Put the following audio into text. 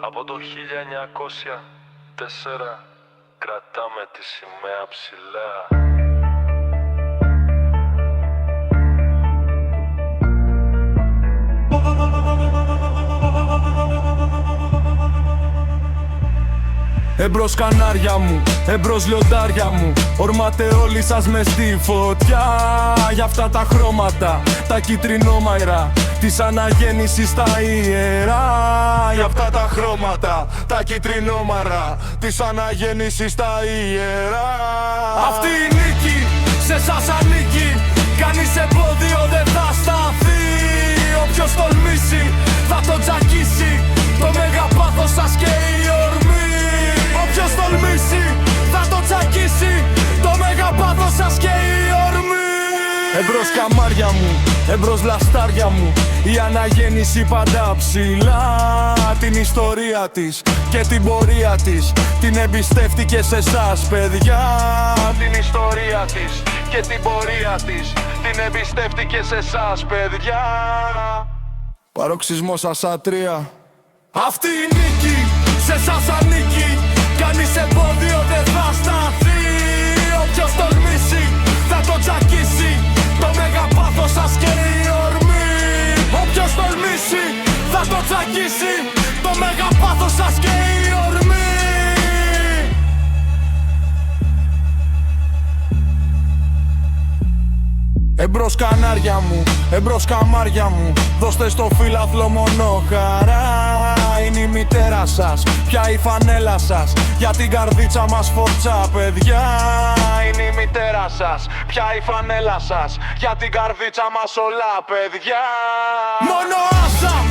Από το 1904 κρατάμε τη σημαία ψηλά. Εμπρός κανάρια μου, εμπρός λιοντάρια μου, ορμάτε όλοι σας μες στη φωτιά. Για αυτά τα χρώματα, τα κυτρινόμαϊρα της αναγέννησης τα ιερά. Για αυτά τα χρώματα, τα κυτρινόμαρα της αναγέννησης τα ιερά. Αυτή η νίκη σε σας ανήκει, κανείς εμπόδιο δεν θα σταθεί. Όποιος τολμήσει θα το τσακίσει, το μεγαπάθος σας και η ορμή. Όποιος τολμήσει θα το τσακίσει, το μεγαπάθος σας και η ορμή. Εμπρός καμάρια μου, εμπρός λαστάρια μου, η αναγέννηση πάντα ψηλά. Την ιστορία της και την πορεία της την εμπιστεύτηκε σε εσάς παιδιά. Την ιστορία της και την πορεία της την εμπιστεύτηκε σε εσάς παιδιά. Παροξισμός ασάτρια. Αυτή η νίκη σε εσάς ανήκει, κανείς εμπόδιο δεν θα σταθεί. Όποιος τολμήσει θα το τσακίσει, το μεγαπάθος σας και η ορμή. Όποιος τολμήσει θα το τσακίσει, το μεγαπάθος σας και η ορμή. Εμπρός κανάρια μου, εμπρός καμάρια μου, δώστε στο φίλαθλο μόνο χαρά. Είναι η μητέρα σας, πια η φανέλα σας, για την καρδίτσα μας φορτσά παιδιά. Είναι η μητέρα σας, πια η φανέλα σας, για την καρδίτσα μας όλα παιδιά. Μόνο άσα!